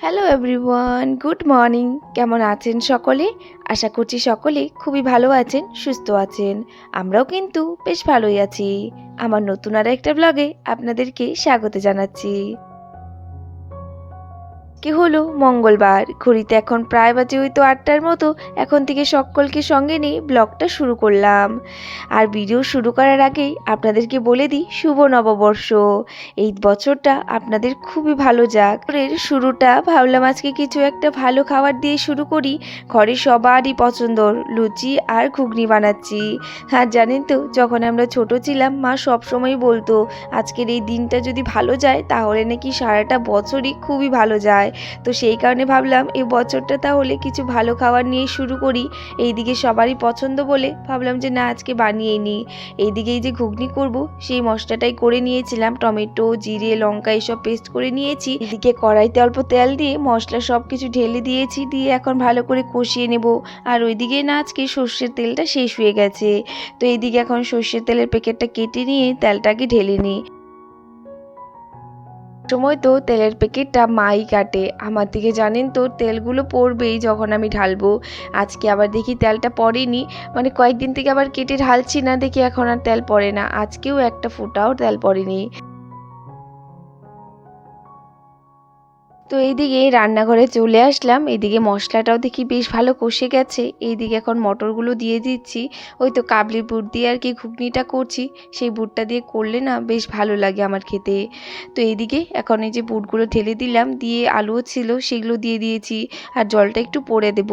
Hello everyone, good morning. কেমন আছেন সকলে? আশা করছি সকলে খুবই ভালো আছেন, সুস্থ আছেন। আমরাও কিন্তু বেশ ভালোই আছি। আমার নতুন আর একটা ব্লগে আপনাদেরকে স্বাগত জানাচ্ছি। কি হলো মঙ্গলবার, ঘড়িতে এখন প্রায় বাজে হয়তো 8টার মতো। এখন থেকে সকলকে সঙ্গে নিয়ে ব্লগটা শুরু করলাম। আর ভিডিও শুরু করার আগেই আপনাদেরকে বলে দিই শুভ নববর্ষ। এই বছরটা আপনাদের খুবই ভালো যাক। এর শুরুটা ভাবলাম আজকে কিছু একটা ভালো খাবার দিয়ে শুরু করি। ঘরে সবারই পছন্দর লুচি আর ঘুগনি বানাচ্ছি। আর জানেন তো, যখন আমরা ছোট ছিলাম মা সবসময় বলতো আজকের এই দিনটা যদি ভালো যায় তাহলে নাকি সারাটা বছরই খুবই ভালো যায়। তো সেই কারণে ভাবলাম এই বছরটা তাহলে কিছু ভালো খাবার নিয়ে শুরু করি। এইদিকে সবারই পছন্দ বলে ভাবলাম যে না, আজকে বানিয়ে নিই। এইদিকে এই যে ঘুগনি করব সেই মশলাটাই করে নিয়েছিলাম, টমেটো, জিরে, লঙ্কা এসব পেস্ট করে নিয়েছি। এদিকে কড়াইতে অল্প তেল দিয়ে মশলা সব কিছু ঢেলে দিয়েছি, দিয়ে এখন ভালো করে কষিয়ে নেব। আর ওইদিকে না আজকে সর্ষের তেলটা শেষ হয়ে গেছে, তো এইদিকে এখন সর্ষের তেলের প্যাকেটটা কেটে নিয়ে তেলটাকে ঢেলে নিই। সময় তো তেলের প্যাকেটটা মাই কাটে আমার দিকে, জানেন তো তেলগুলো পড়বেই যখন আমি ঢালবো। আজকে আবার দেখি তেলটা পড়েনি, মানে কয়েকদিন থেকে আবার কেটে ঢালছি না, দেখি এখন আর তেল পড়ে না। আজকেও একটা ফোঁটাও তেল পড়েনি। তো এইদিকে রান্নাঘরে চলে আসলাম। এইদিকে মশলাটাও দেখি বেশ ভালো কষে গেছে। এইদিকে এখন মটরগুলো দিয়ে দিচ্ছি। ওই তো কাবলি বুট দিয়ে আর কি ঘুগনিটা করছি, সেই বুটটা দিয়ে করলে না বেশ ভালো লাগে আমার খেতে। তো এইদিকে এখন এই যে বুটগুলো ঢেলে দিলাম, দিয়ে আলুও ছিল সেগুলো দিয়ে দিয়েছি। আর জলটা একটু পরে দেব।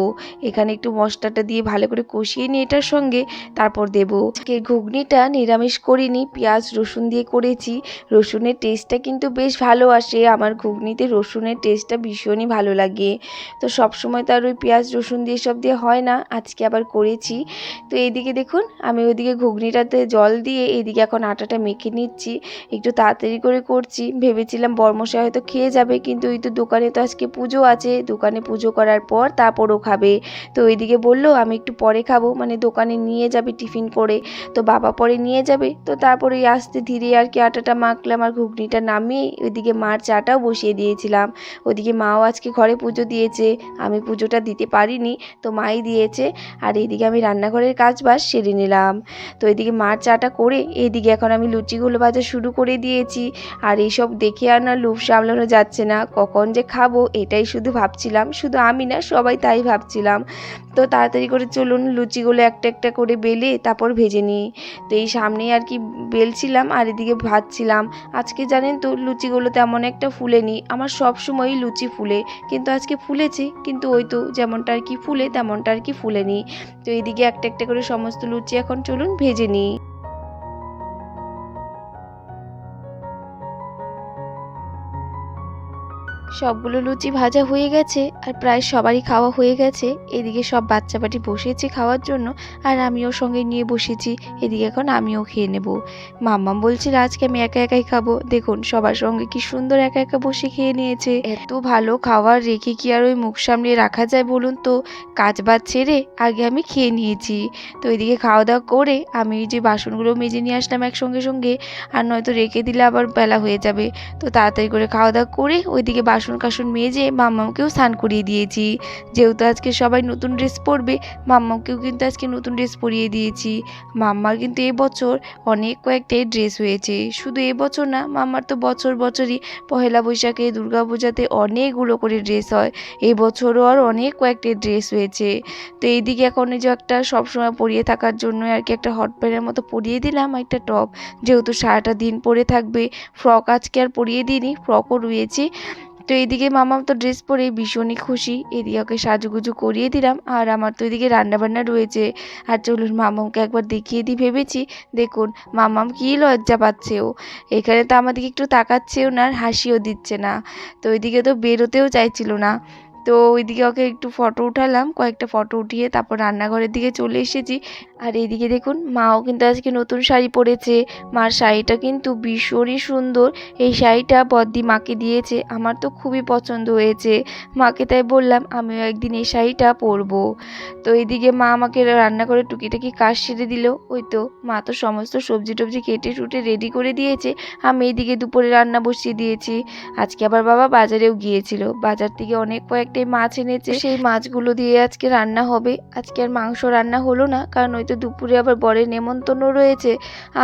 এখানে একটু মশলাটা দিয়ে ভালো করে কষিয়ে নিয়ে এটার সঙ্গে তারপর দেব। আজকে ঘুগনিটা নিরামিষ করিনি, পেঁয়াজ রসুন দিয়ে করেছি। রসুনের টেস্টটা কিন্তু বেশ ভালো আসে আমার ঘুগনিতে, রসুনের টেস্টটা ভীষণই ভালো লাগে। তো সবসময় তো আর ওই পেঁয়াজ রসুন দিয়ে সব দিয়ে হয় না, আজকে আবার করেছি। তো এইদিকে দেখুন আমি ওইদিকে ঘুগনিটাতে জল দিয়ে এইদিকে এখন আটাটা মেখে নিচ্ছি। একটু তাড়াতাড়ি করে করছি, ভেবেছিলাম বরমশাই হয়তো খেয়ে যাবে, কিন্তু ওই তো দোকানে তো আজকে পুজো আছে, দোকানে পুজো করার পর তারপরও খাবে। তো ওইদিকে বললো আমি একটু পরে খাবো, মানে দোকানে নিয়ে যাবে টিফিন করে। তো বাবা পরে নিয়ে যাবে, তো তারপরে ওই আস্তে ধীরে আর কি আটাটা মাখলাম আর ঘুগনিটা নামিয়ে ওইদিকে মার চাটাও বসিয়ে দিয়েছিলাম। ওদিকে মাও আজকে ঘরে পুজো দিয়েছে, আমি পুজোটা দিতে পারিনি, তো মাই দিয়েছে। আর এইদিকে আমি রান্নাঘরের কাজ বাজ সেরে নিলাম। তো এইদিকে মার চাটা করে এইদিকে এখন আমি লুচিগুলো ভাজা শুরু করে দিয়েছি। আর এইসব দেখে আর না লোভ সামলানো যাচ্ছে না, কখন যে খাবো এটাই শুধু ভাবছিলাম। শুধু আমি না, সবাই তাই ভাবছিলাম। তো তাড়াতাড়ি করে চলুন লুচিগুলো একটা একটা করে বেলে তারপর ভেজে নিই। তো এই সামনেই আর কি বেলছিলাম আর এদিকে ভাজছিলাম। আজকে জানেন তো লুচিগুলো তেমন একটা ফুলেনি, আমার সব সময়ই লুচি ফুলে, কিন্তু আজকে ফুলেছে, কিন্তু ওই তো যেমনটা আর কি ফুলে তেমনটা আর কি ফুলেনি। তো এইদিকে একটা একটা করে সমস্ত লুচি এখন চলুন ভেজে নিই। সবগুলো লুচি ভাজা হয়ে গেছে আর প্রায় সবারই খাওয়া হয়ে গেছে। এদিকে সব বাচ্চা পাটি বসেছে খাওয়ার জন্য, আর আমিও সঙ্গে নিয়ে বসেছি। এদিকে এখন আমিও খেয়ে নেব। মাম্মাম বলছিল আজকে আমি একা একাই খাবো, দেখুন সবার সঙ্গে কি সুন্দর একা একা বসে খেয়ে নিয়েছে। এত ভালো খাবার রেখে কি আর ওই মুখ সামনে রাখা যায় বলুন তো? কাজ বাজ ছেড়ে আগে আমি খেয়ে নিয়েছি। তো এদিকে খাওয়া দাওয়া করে আমি যে বাসনগুলো মেজে নিয়ে আসলাম একসঙ্গে সঙ্গে, আর নয়তো রেখে দিলে আবার বেলা হয়ে যাবে। তো তাড়াতাড়ি করে খাওয়া দাওয়া করে ওইদিকে বাসন কাসন মেজে মাম্মাকেও স্নান করিয়ে দিয়েছি। যেহেতু আজকে সবাই নতুন ড্রেস পরবে, মাম্মাকেও কিন্তু আজকে নতুন ড্রেস পরিয়ে দিয়েছি। মাম্মার কিন্তু এবছর অনেক কয়েকটাই ড্রেস হয়েছে, শুধু এবছর না, মাম্মার তো বছর বছরই পহেলা বৈশাখে, দুর্গা পূজাতে অনেকগুলো করে ড্রেস হয়। এবছরও আর অনেক কয়েকটা ড্রেস হয়েছে। তো এইদিকে এখন এই যে একটা সবসময় পরিয়ে থাকার জন্য আর কি একটা হট প্যান্টের মতো পরিয়ে দিলাম একটা টপ, যেহেতু সারাটা দিন পরে থাকবে। ফ্রক আজকে আর পরিয়ে দিইনি, ফ্রকও রয়েছে। তো এইদিকে মামাম তো ড্রেস পরে ভীষণই খুশি, এদিকে ওকে সাজুগুজু করিয়ে দিলাম। আর আমার তো এদিকে রান্নাবান্না রয়েছে। আর চলুন মামামকে একবার দেখিয়ে দিই ভেবেছি। দেখুন মামাম কি লজ্জা পাচ্ছে ও, এখানে তো আমাদেরকে একটু তাকাচ্ছেও না আর হাসিও দিচ্ছে না। তো ওইদিকে তো বেরোতেও চাইছিল না। তো ওইদিকে ওকে একটু ফটো উঠালাম, কয়েকটা ফটো উঠিয়ে তারপর রান্নাঘরের দিকে চলে এসেছি। আর এইদিকে দেখুন মাও কিন্তু আজকে নতুন শাড়ি পরেছে। মার শাড়িটা কিন্তু ভীষণই সুন্দর। এই শাড়িটা বদ্দি মাকে দিয়েছে, আমার তো খুবই পছন্দ হয়েছে। মাকে তাই বললাম আমিও একদিন এই শাড়িটা পরবো। তো এইদিকে মা আমাকে রান্নাঘরে টুকিটাকি কাজ সেরে দিল। ওই তো মা তো সমস্ত সবজি টবজি কেটে টুটে রেডি করে দিয়েছে। আমি এইদিকে দুপুরে রান্না বসিয়ে দিয়েছি। আজকে আবার বাবা বাজারেও গিয়েছিল, বাজার থেকে অনেক কয়েকটাই মাছ এনেছে, সেই মাছগুলো দিয়ে আজকে রান্না হবে। আজকে আর মাংস রান্না হলো না, কারণ ওই তো দুপুরে আবার বরের নেমন্তন্ন রয়েছে।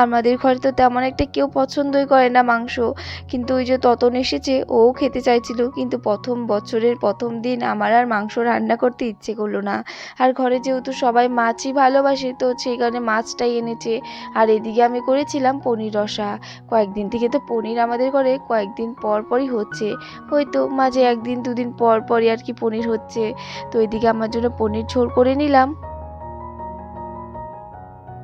আমাদের ঘরে তো তেমন একটা কেউ পছন্দই করে না মাংস, কিন্তু ওই যে ততন এসেছে, ও খেতে চাইছিল, কিন্তু প্রথম বছরের প্রথম দিন আমার আর মাংস রান্না করতে ইচ্ছে করলো না। আর ঘরে যেহেতু সবাই মাছই ভালোবাসে, তো সেই কারণে মাছটাই এনেছে। আর এদিকে আমি করেছিলাম পনির রসা। কয়েকদিন থেকে তো পনির আমাদের ঘরে কয়েকদিন পর পরই হচ্ছে, হয়তো মাঝে একদিন দুদিন পর পরই আর কি পনির হচ্ছে। তো এদিকে আমার জন্য পনির ঝোল করে নিলাম।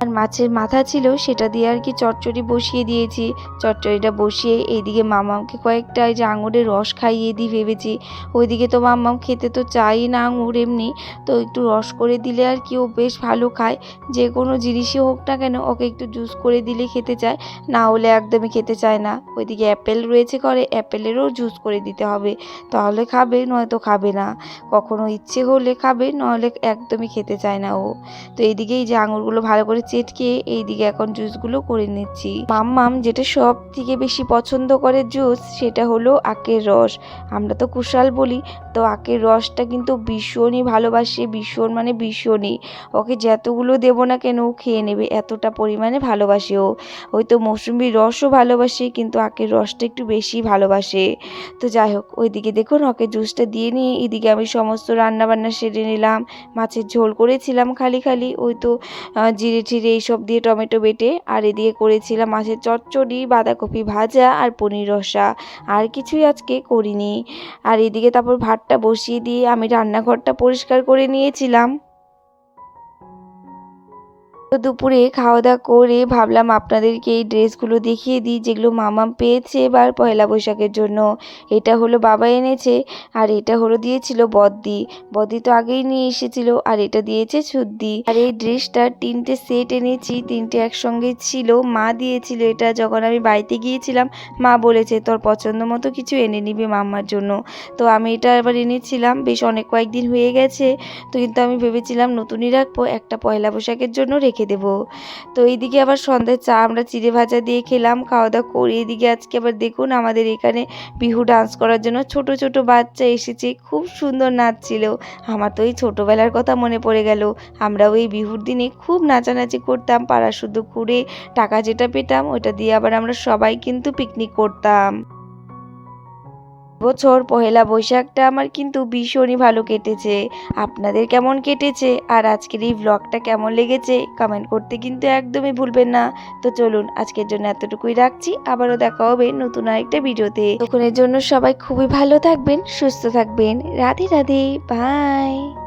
আর মাছের মাথা ছিল সেটা দিয়ে আর কি চচ্চড়ি বসিয়ে দিয়েছি। চচ্চড়িটা বসিয়ে এইদিকে মামামকে কয়েকটা এই যে আঙুরের রস খাইয়ে দিই ভেবেছি। ওইদিকে তো মামাম খেতে তো চাই না আঙুর এমনি, তো একটু রস করে দিলে আর কি ও বেশ ভালো খায়। যে কোনো জিনিসই হোক না কেন ওকে একটু জুস করে দিলে খেতে চায়, না হলে একদমই খেতে চায় না। ওইদিকে অ্যাপেল রয়েছে ঘরে, অ্যাপেলেরও জুস করে দিতে হবে, তাহলে খাবে, নয়তো খাবে না। কখনো ইচ্ছে হলে খাবে, নাহলে একদমই খেতে চায় না ও। তো এইদিকে এই যে আঙুরগুলো ভালো করে চেটকে এইদিকে এখন জুসগুলো করে নিচ্ছি। মাম্মাম যেটা সব থেকে বেশি পছন্দ করে জুস, সেটা হলো আখের রস। আমরা তো কুশাল বলি, তো আখের রসটা কিন্তু ভীষণই ভালোবাসে, ভীষণ মানে ভীষণই। ওকে যতগুলো দেবো না কেন ও খেয়ে নেবে, এতটা পরিমাণে ভালোবাসে ও। ওই তো মৌসুমির রসও ভালোবাসে, কিন্তু আখের রসটা একটু বেশি ভালোবাসে। তো যাই হোক, ওইদিকে দেখুন ওকে জুসটা দিয়ে নিয়ে এদিকে আমি সমস্ত রান্না বান্না সেরে নিলাম। মাছের ঝোল করেছিলাম খালি খালি, ওই তো জিরে টিরে এইসব দিয়ে টমেটো বেটে। আর এদিকে করেছিলাম মাছের চচ্চড়ি, বাঁধাকপি ভাজা আর পনির রসা। আর কিছুই আজকে করিনি। আর এদিকে তারপর ভাতটা বসিয়ে দিয়ে আমি রান্নাঘরটা পরিষ্কার করে নিয়েছিলাম। তো দুপুরে খাওয়া দাওয়া করে ভাবলাম আপনাদেরকে এই ড্রেসগুলো দেখিয়ে দিই, যেগুলো মামাম পেয়েছে এবার পয়লা বৈশাখের জন্য। এটা হলো বাবা এনেছে, আর এটা হলো দিয়েছিল বদ্দি। বদ্দি তো আগেই নিয়ে এসেছিল, আর এটা দিয়েছে ছুদ্দি। আর এই ড্রেসটা 3টে সেট এনেছি, 3টে একসঙ্গে ছিল। মা দিয়েছিল এটা যখন আমি বাড়িতে গিয়েছিলাম। মা বলেছে তোর পছন্দ মতো কিছু এনে নিবি মাম্মার জন্য। তো আমি এটা এবার এনেছিলাম, বেশ অনেক কয়েকদিন হয়ে গেছে। তো কিন্তু আমি ভেবেছিলাম নতুনই রাখবো, একটা পয়লা বৈশাখের জন্য রেখে দেবো। তো এইদিকে আবার সন্ধ্যায় চা আমরা চিড়ে ভাজা দিয়ে খেলাম, খাওয়া দাওয়া করে। এদিকে আজকে আবার দেখুন আমাদের এখানে বিহু ডান্স করার জন্য ছোট ছোট বাচ্চা এসেছে, খুব সুন্দর নাচছিল। আমার তো এই ছোটোবেলার কথা মনে পড়ে গেল। আমরাও এই বিহুর দিনে খুব নাচানাচি করতাম, পাড়া শুদ্ধ ঘুরে টাকা যেটা পেতাম ওটা দিয়ে আবার আমরা সবাই কিন্তু পিকনিক করতাম। বছর পহেলা বৈশাখটা আমার কিন্তু ভীষণই ভালো কেটেছে। আপনাদের কেমন কেটেছে আর আজকের এই ব্লগটা কেমন লেগেছে কমেন্ট করতে কিন্তু একদমই ভুলবেন না। তো চলুন আজকের জন্য এতটুকুই রাখছি, আবারও দেখা হবে নতুন আরেকটা ভিডিওতে। তখনের জন্য সবাই খুবই ভালো থাকবেন, সুস্থ থাকবেন। রাধে রাধে, বাই।